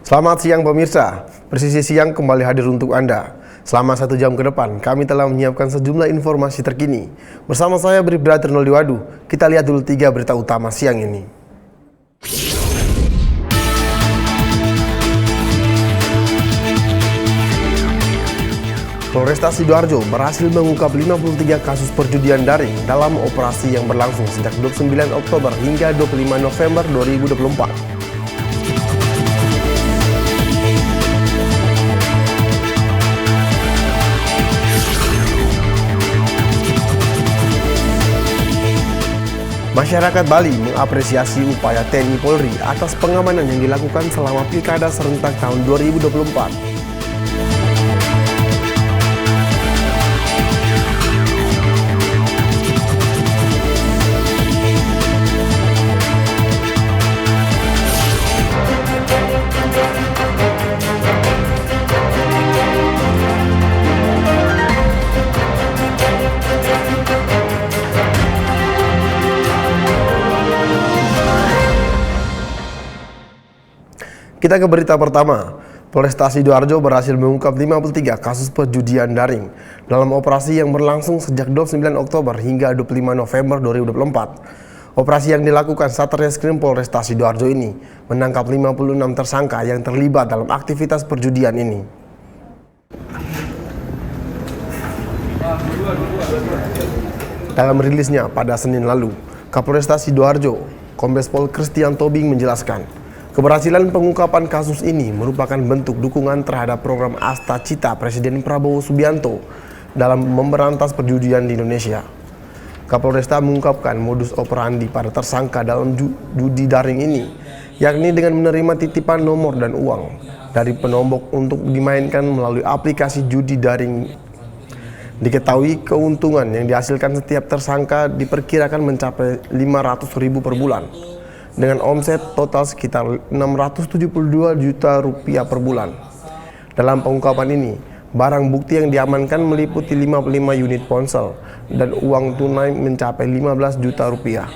Selamat siang pemirsa, Presisi Siang kembali hadir untuk Anda. Selama 1 jam ke depan, kami telah menyiapkan sejumlah informasi terkini. Bersama saya Bribda Trinaldi Wadu, kita lihat dulu 3 berita utama siang ini. Polresta Sidoarjo berhasil mengungkap 53 kasus perjudian daring dalam operasi yang berlangsung sejak 29 Oktober hingga 25 November 2024. Masyarakat Bali mengapresiasi upaya TNI Polri atas pengamanan yang dilakukan selama Pilkada serentak tahun 2024. Kita ke berita pertama. Polresta Sidoarjo berhasil mengungkap 53 kasus perjudian daring dalam operasi yang berlangsung sejak 29 Oktober hingga 25 November 2024. Operasi yang dilakukan Satreskrim Polresta Sidoarjo ini menangkap 56 tersangka yang terlibat dalam aktivitas perjudian ini. Dalam rilisnya pada Senin lalu, Kapolresta Sidoarjo, Kombes Pol Christian Tobing menjelaskan, keberhasilan pengungkapan kasus ini merupakan bentuk dukungan terhadap program Asta Cita Presiden Prabowo Subianto dalam memberantas perjudian di Indonesia. Kapolresta mengungkapkan modus operandi para tersangka dalam judi daring ini, yakni dengan menerima titipan nomor dan uang dari penombok untuk dimainkan melalui aplikasi judi daring. Diketahui keuntungan yang dihasilkan setiap tersangka diperkirakan mencapai 500.000 per bulan, dengan omset total sekitar 672 juta rupiah per bulan. Dalam pengungkapan ini, barang bukti yang diamankan meliputi 55 unit ponsel dan uang tunai mencapai 15 juta rupiah.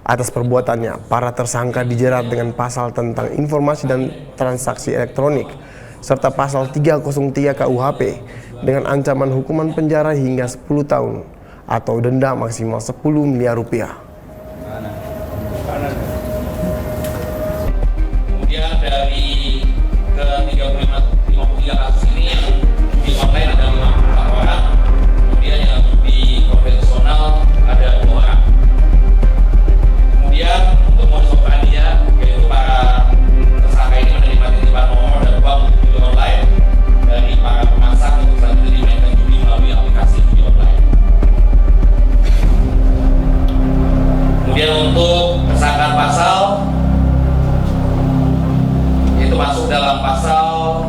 Atas perbuatannya, para tersangka dijerat dengan pasal tentang informasi dan transaksi elektronik serta pasal 303 KUHP dengan ancaman hukuman penjara hingga 10 tahun atau denda maksimal 10 miliar rupiah. Dari ke 53 kasus ini yang di online ada 54 orang, kemudian yang di konvensional ada 2 orang. Kemudian untuk modus operandinya, yaitu para tersangka ini menerima titipan nomor dan uang judi online dari para pemasang untuk selanjutnya dimainkan judi melalui aplikasi judi online. Kemudian untuk tersangka pasal masuk dalam pasal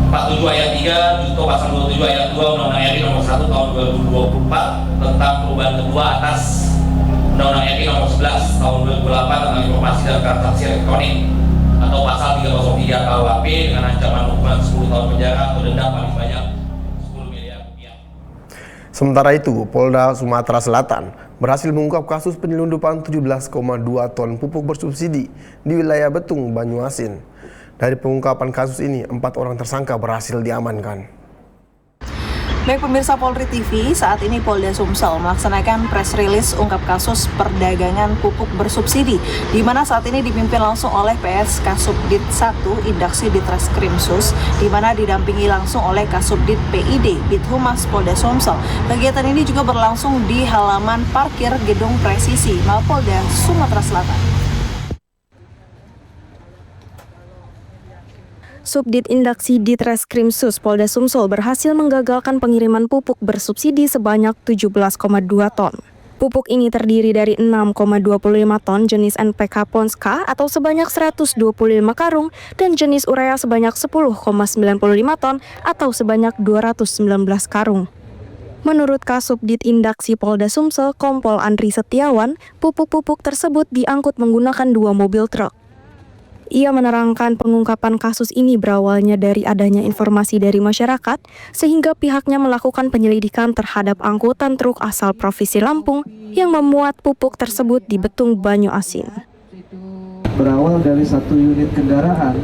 47 ayat 3 junto pasal 27 ayat 2 Undang-Undang RI nomor 1 tahun 2024 tentang perubahan kedua atas Undang-Undang RI nomor 11 tahun 2008 tentang informasi dan transaksi elektronik atau pasal 303 KUHP dengan ancaman hukuman 10 tahun penjara atau denda paling banyak 10 miliar rupiah. Sementara itu, Polda Sumatera Selatan berhasil mengungkap kasus penyelundupan 17,2 ton pupuk bersubsidi di wilayah Betung, Banyuasin. Dari pengungkapan kasus ini, 4 orang tersangka berhasil diamankan. Baik pemirsa Polri TV, saat ini Polda Sumsel melaksanakan press release ungkap kasus perdagangan pupuk bersubsidi, di mana saat ini dipimpin langsung oleh PS Kasubdit 1 Indaksi Ditreskrimsus, di mana didampingi langsung oleh Kasubdit PID Bithumas Polda Sumsel. Kegiatan ini juga berlangsung di halaman parkir Gedung Presisi Mapolda Sumatera Selatan. Subdit Indaksi Ditreskrimsus Polda Sumsel berhasil menggagalkan pengiriman pupuk bersubsidi sebanyak 17,2 ton. Pupuk ini terdiri dari 6,25 ton jenis NPK Ponska atau sebanyak 125 karung dan jenis urea sebanyak 10,95 ton atau sebanyak 219 karung. Menurut Kasubdit Indaksi Polda Sumsel, Kompol Andri Setiawan, pupuk-pupuk tersebut diangkut menggunakan 2 mobil truk. Ia menerangkan pengungkapan kasus ini berawalnya dari adanya informasi dari masyarakat, sehingga pihaknya melakukan penyelidikan terhadap angkutan truk asal Provinsi Lampung yang memuat pupuk tersebut di Betung Banyu Asin. Berawal dari satu unit kendaraan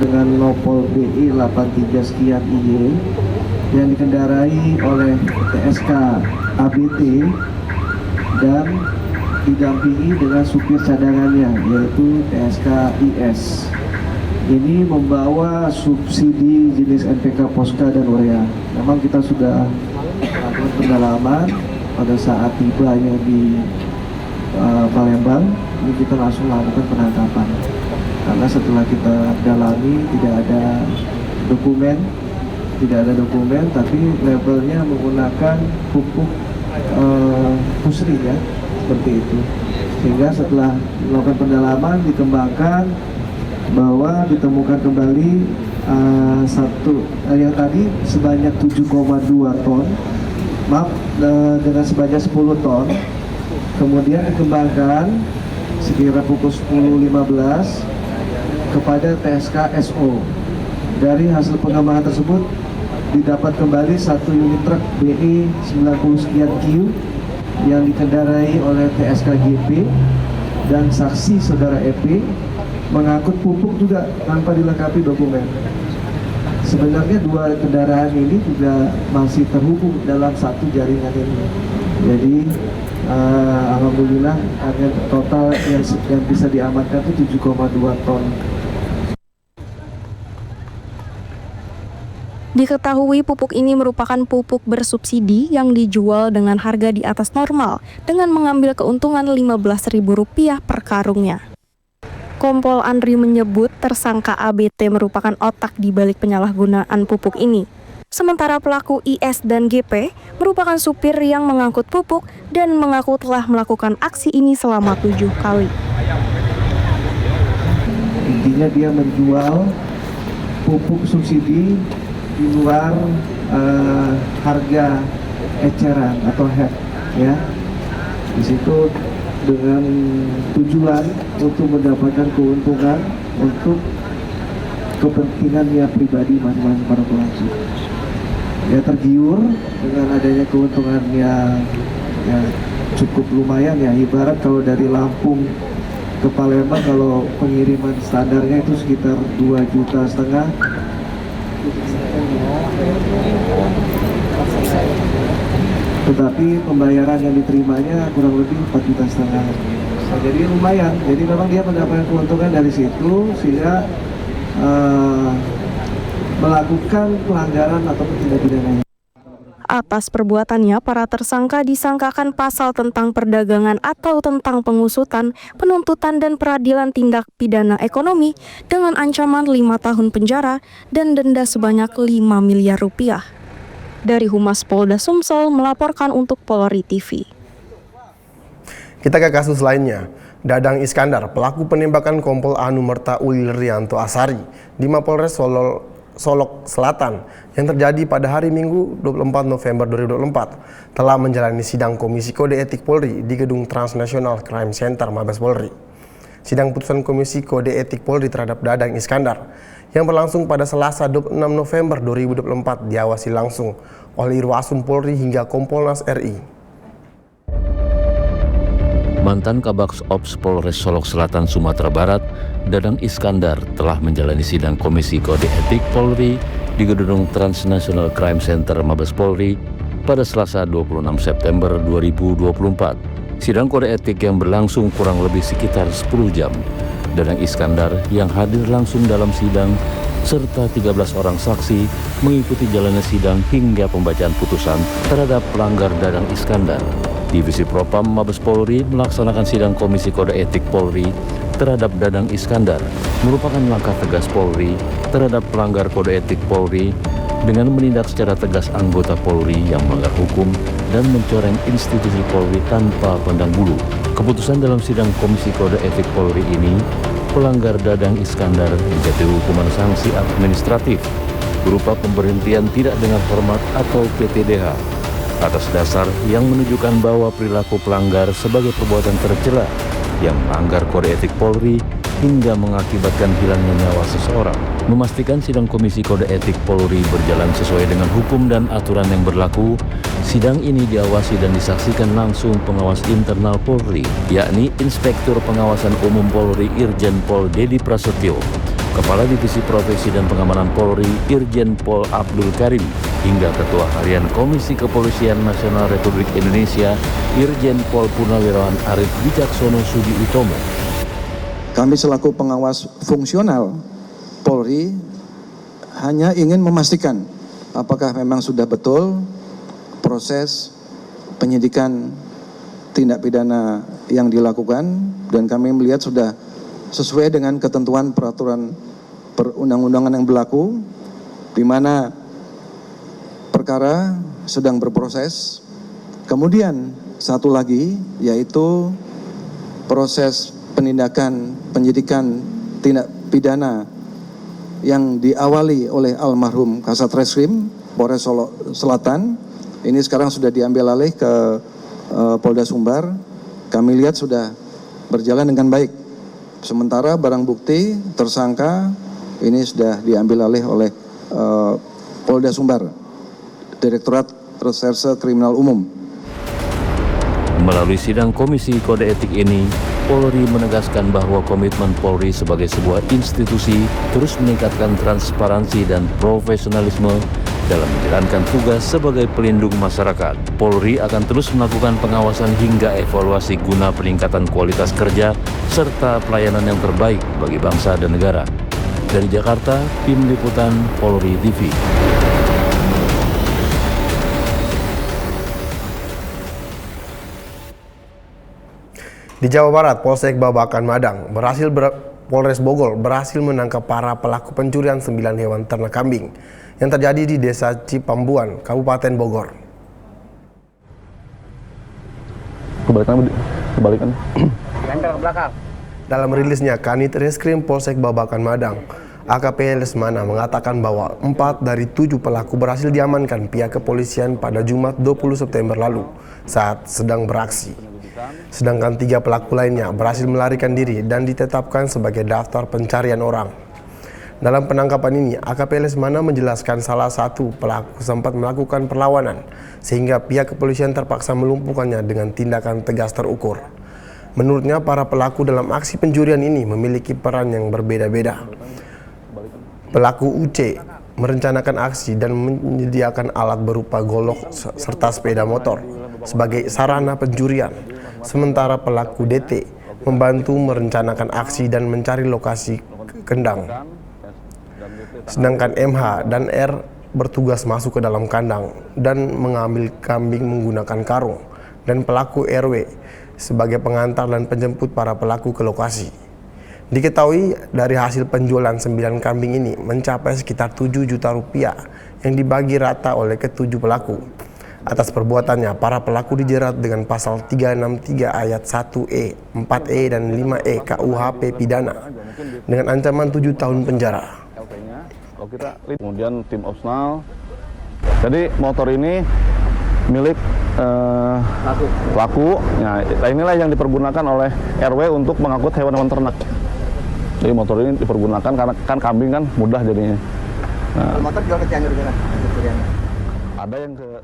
dengan nopol BI 83 sekian IY yang dikendarai oleh TSK ABT dan didampingi dengan supir cadangannya yaitu TSK IS. Ini membawa subsidi jenis NPK Poska dan urea. Memang kita sudah melakukan pendalaman pada saat tibanya di Palembang, ini kita langsung lakukan penangkapan. Karena setelah kita dalami tidak ada dokumen, tapi labelnya menggunakan pupuk pusri ya. Seperti itu, sehingga setelah melakukan pendalaman dikembangkan bahwa ditemukan kembali yang tadi sebanyak 7,2 ton, dengan sebanyak 10 ton, kemudian dikembangkan sekira pukul 10.15 kepada TSK SO. Dari hasil pengembangan tersebut didapat kembali satu unit truk BE 90 sekian Q yang dikendarai oleh TSK GP dan saksi saudara EP mengangkut pupuk juga tanpa dilengkapi dokumen. Sebenarnya dua kendaraan ini juga masih terhubung dalam satu jaringan ini. Jadi alhamdulillah ada total yang bisa diamankan itu 7,2 ton. Diketahui pupuk ini merupakan pupuk bersubsidi yang dijual dengan harga di atas normal dengan mengambil keuntungan Rp15.000 per karungnya. Kompol Andri menyebut tersangka ABT merupakan otak di balik penyalahgunaan pupuk ini. Sementara pelaku IS dan GP merupakan supir yang mengangkut pupuk dan mengaku telah melakukan aksi ini selama 7 kali. Intinya dia menjual pupuk subsidi di luar harga eceran atau HEP ya. Di situ dengan tujuan untuk mendapatkan keuntungan untuk kepentingannya pribadi masing-masing para pelaku. Dia tergiur dengan adanya keuntungan yang ya, cukup lumayan ya. Ibarat kalau dari Lampung ke Palembang kalau pengiriman standarnya itu sekitar 2,5 juta. Tetapi pembayaran yang diterimanya kurang lebih 4,5 juta. Nah, jadi lumayan. Jadi memang dia mendapatkan keuntungan dari situ sehingga melakukan pelanggaran atau tindak pidana. Atas perbuatannya, para tersangka disangkakan pasal tentang perdagangan atau tentang pengusutan, penuntutan dan peradilan tindak pidana ekonomi dengan ancaman 5 tahun penjara dan denda sebanyak Rp5 miliar. Dari Humas Polda Sumsel melaporkan untuk Polri TV. Kita ke kasus lainnya. Dadang Iskandar, pelaku penembakan Kompol Anu Merta Ulirianto Asari di Mapolres Solok Selatan yang terjadi pada hari Minggu 24 November 2024 telah menjalani sidang Komisi Kode Etik Polri di Gedung Transnational Crime Center Mabes Polri. Sidang putusan Komisi Kode Etik Polri terhadap Dadang Iskandar yang berlangsung pada Selasa 26 November 2024 diawasi langsung oleh Irwasum Polri hingga Kompolnas RI. Mantan Kabaks Ops Polres Solok Selatan Sumatera Barat, Dadang Iskandar telah menjalani sidang Komisi Kode Etik Polri di Gedung Transnational Crime Center Mabes Polri pada Selasa 26 September 2024. Sidang kode etik yang berlangsung kurang lebih sekitar 10 jam. Dadang Iskandar yang hadir langsung dalam sidang serta 13 orang saksi mengikuti jalannya sidang hingga pembacaan putusan terhadap pelanggar Dadang Iskandar. Divisi Propam Mabes Polri melaksanakan sidang Komisi Kode Etik Polri terhadap Dadang Iskandar merupakan langkah tegas Polri terhadap pelanggar kode etik Polri dengan menindak secara tegas anggota Polri yang melanggar hukum dan mencoreng institusi Polri tanpa pandang bulu. Keputusan dalam sidang Komisi Kode Etik Polri ini, pelanggar Dadang Iskandar menjatuhi hukuman sanksi administratif berupa pemberhentian tidak dengan hormat atau PTDH atas dasar yang menunjukkan bahwa perilaku pelanggar sebagai perbuatan tercela yang melanggar kode etik Polri hingga mengakibatkan hilangnya nyawa seseorang. Memastikan sidang Komisi Kode Etik Polri berjalan sesuai dengan hukum dan aturan yang berlaku, sidang ini diawasi dan disaksikan langsung pengawas internal Polri, yakni Inspektur Pengawasan Umum Polri Irjen Pol Dedi Prasetyo, Kepala Divisi Profesi dan Pengamanan Polri Irjen Pol Abdul Karim, hingga Ketua Harian Komisi Kepolisian Nasional Republik Indonesia Irjen Pol Purnawirawan Arif Wicaksono Sudi Utomo. Kami selaku pengawas fungsional Polri hanya ingin memastikan apakah memang sudah betul proses penyidikan tindak pidana yang dilakukan, dan kami melihat sudah sesuai dengan ketentuan peraturan perundang-undangan yang berlaku, di mana perkara sedang berproses. Kemudian satu lagi yaitu proses penindakan penyidikan tindak pidana yang diawali oleh almarhum Kasat Reskrim Polres Solo Selatan. Ini sekarang sudah diambil alih ke Polda Sumbar. Kami lihat sudah berjalan dengan baik. Sementara barang bukti tersangka ini sudah diambil alih oleh Polda Sumbar, Direktorat Reserse Kriminal Umum. Melalui sidang Komisi Kode Etik ini, Polri menegaskan bahwa komitmen Polri sebagai sebuah institusi terus meningkatkan transparansi dan profesionalisme dalam menjalankan tugas sebagai pelindung masyarakat. Polri akan terus melakukan pengawasan hingga evaluasi guna peningkatan kualitas kerja serta pelayanan yang terbaik bagi bangsa dan negara. Dari Jakarta, Tim Liputan Polri TV. Di Jawa Barat, Polsek Babakan Madang Polres Bogor berhasil menangkap para pelaku pencurian 9 hewan ternak kambing yang terjadi di Desa Cipambuan, Kabupaten Bogor. Kebalikan. Dalam rilisnya, Kanit Reskrim Polsek Babakan Madang, AKP Lesmana mengatakan bahwa 4 dari 7 pelaku berhasil diamankan pihak kepolisian pada Jumat 20 September lalu saat sedang beraksi. Sedangkan 3 pelaku lainnya berhasil melarikan diri dan ditetapkan sebagai daftar pencarian orang. Dalam penangkapan ini, AKP Lesmana menjelaskan salah satu pelaku sempat melakukan perlawanan sehingga pihak kepolisian terpaksa melumpuhkannya dengan tindakan tegas terukur. Menurutnya, para pelaku dalam aksi pencurian ini memiliki peran yang berbeda-beda. Pelaku UC merencanakan aksi dan menyediakan alat berupa golok serta sepeda motor sebagai sarana pencurian. Sementara pelaku DT membantu merencanakan aksi dan mencari lokasi kendang. Sedangkan MH dan R bertugas masuk ke dalam kandang dan mengambil kambing menggunakan karung, dan pelaku RW sebagai pengantar dan penjemput para pelaku ke lokasi. Diketahui dari hasil penjualan 9 kambing ini mencapai sekitar 7 juta rupiah yang dibagi rata oleh ke-7 pelaku. Atas perbuatannya, para pelaku dijerat dengan pasal 363 ayat 1E, 4E, dan 5E KUHP pidana dengan ancaman 7 tahun penjara. Kemudian tim opsional. Jadi motor ini milik pelaku. Nah, inilah yang dipergunakan oleh RW untuk mengangkut hewan-hewan ternak. Jadi motor ini dipergunakan karena kan kambing kan mudah jadinya. Nah, motor jual ke Cianjur gimana? Ada yang ke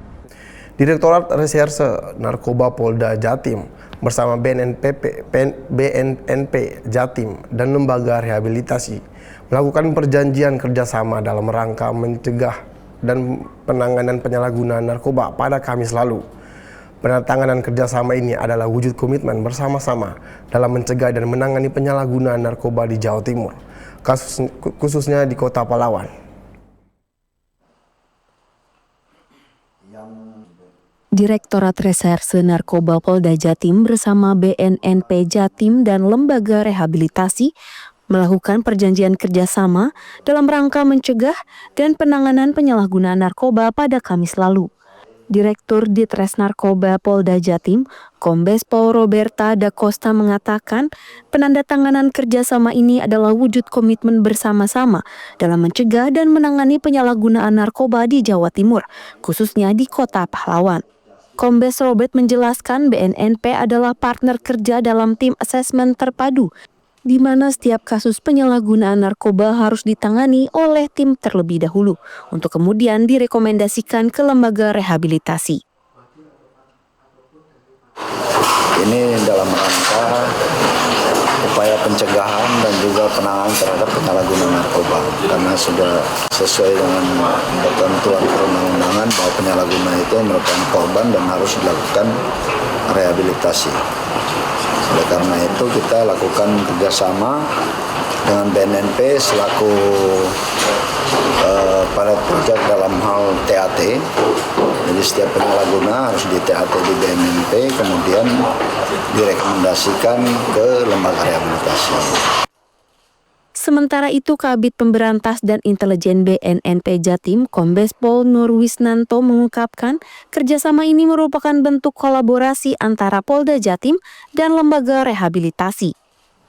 Direktorat Reserse Narkoba Polda Jatim bersama BNNP Jatim dan Lembaga Rehabilitasi melakukan perjanjian kerjasama dalam rangka mencegah dan penanganan penyalahgunaan narkoba pada Kamis lalu. Penandatanganan kerjasama ini adalah wujud komitmen bersama-sama dalam mencegah dan menangani penyalahgunaan narkoba di Jawa Timur, khususnya di Kota Pahlawan. Direktorat Reserse Narkoba Polda Jatim bersama BNNP Jatim dan Lembaga Rehabilitasi melakukan perjanjian kerjasama dalam rangka mencegah dan penanganan penyalahgunaan narkoba pada Kamis lalu. Direktur Ditres Narkoba Polda Jatim, Kombes Pol Roberta da Costa mengatakan penandatanganan kerjasama ini adalah wujud komitmen bersama-sama dalam mencegah dan menangani penyalahgunaan narkoba di Jawa Timur, khususnya di Kota Pahlawan. Kombes Robert menjelaskan BNNP adalah partner kerja dalam tim asesmen terpadu di mana setiap kasus penyalahgunaan narkoba harus ditangani oleh tim terlebih dahulu untuk kemudian direkomendasikan ke lembaga rehabilitasi. Ini dalam rangka upaya pencegahan dan juga penanganan terhadap penyalahgunaan narkoba, karena sudah sesuai dengan ketentuan perundang-undangan bahwa penyalahguna itu merupakan korban dan harus dilakukan rehabilitasi. Oleh karena itu kita lakukan kerjasama dengan BNNP selaku pilot project dalam hal TAT. Jadi setiap penyalahguna harus di TAT di BNNP, kemudian direkomendasikan ke lembaga rehabilitasi. Sementara itu, Kabid Pemberantas dan Intelijen BNNP Jatim, Kombes Pol Nurwisnanto mengungkapkan kerjasama ini merupakan bentuk kolaborasi antara Polda Jatim dan lembaga rehabilitasi.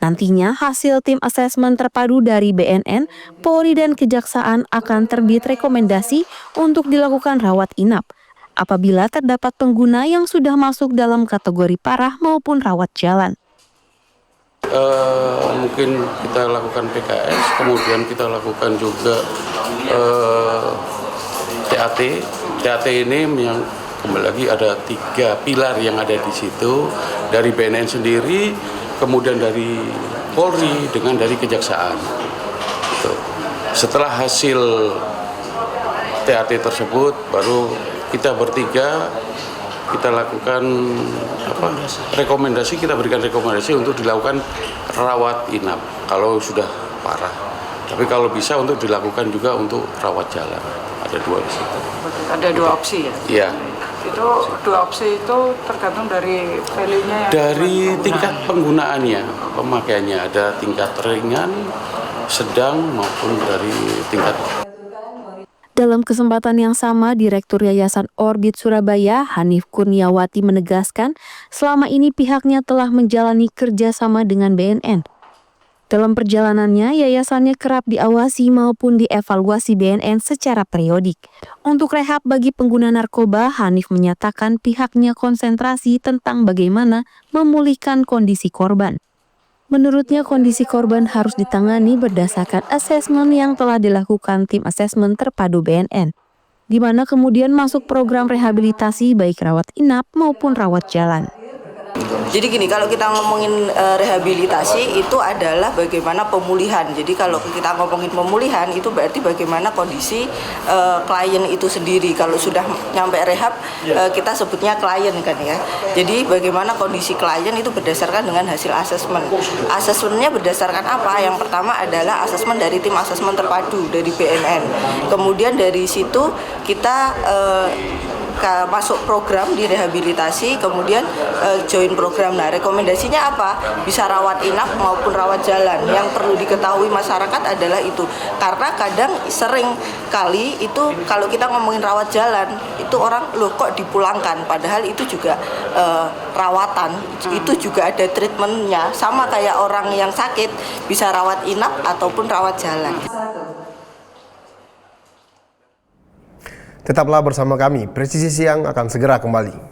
Nantinya, hasil tim asesmen terpadu dari BNN, Polri, dan Kejaksaan akan terbit rekomendasi untuk dilakukan rawat inap apabila terdapat pengguna yang sudah masuk dalam kategori parah maupun rawat jalan. Mungkin kita lakukan PKS, kemudian kita lakukan juga TAT. TAT ini yang kembali lagi ada 3 pilar yang ada di situ, dari BNN sendiri, kemudian dari Polri, dengan dari Kejaksaan. Setelah hasil TAT tersebut, baru kita bertiga kita lakukan rekomendasi, kita berikan rekomendasi untuk dilakukan rawat inap kalau sudah parah. Tapi kalau bisa untuk dilakukan juga untuk rawat jalan. Ada 2 di situ. Ada 2 opsi ya? Iya. Itu 2 opsi itu tergantung dari value-nya dari tingkat penggunaannya, pemakaiannya. Ada tingkat ringan, sedang maupun dari tingkat. Dalam kesempatan yang sama, Direktur Yayasan Orbit Surabaya, Hanif Kurniawati, menegaskan selama ini pihaknya telah menjalani kerjasama dengan BNN. Dalam perjalanannya, yayasannya kerap diawasi maupun dievaluasi BNN secara periodik. Untuk rehab bagi pengguna narkoba, Hanif menyatakan pihaknya konsentrasi tentang bagaimana memulihkan kondisi korban. Menurutnya, kondisi korban harus ditangani berdasarkan asesmen yang telah dilakukan tim asesmen terpadu BNN, di mana kemudian masuk program rehabilitasi baik rawat inap maupun rawat jalan. Jadi gini, kalau kita ngomongin rehabilitasi itu adalah bagaimana pemulihan. Jadi kalau kita ngomongin pemulihan itu berarti bagaimana kondisi klien itu sendiri. Kalau sudah nyampe rehab kita sebutnya klien kan ya. Jadi bagaimana kondisi klien itu berdasarkan dengan hasil asesmen. Asesmennya berdasarkan apa? Yang pertama adalah asesmen dari tim asesmen terpadu dari BNN. Kemudian dari situ kita masuk program di rehabilitasi, kemudian join program. Nah, rekomendasinya apa? Bisa rawat inap maupun rawat jalan. Yang perlu diketahui masyarakat adalah itu, karena kadang sering kali itu kalau kita ngomongin rawat jalan itu orang loh kok dipulangkan, padahal itu juga rawatan, itu juga ada treatmentnya, sama kayak orang yang sakit bisa rawat inap ataupun rawat jalan. Tetaplah bersama kami, Presisi Siang akan segera kembali.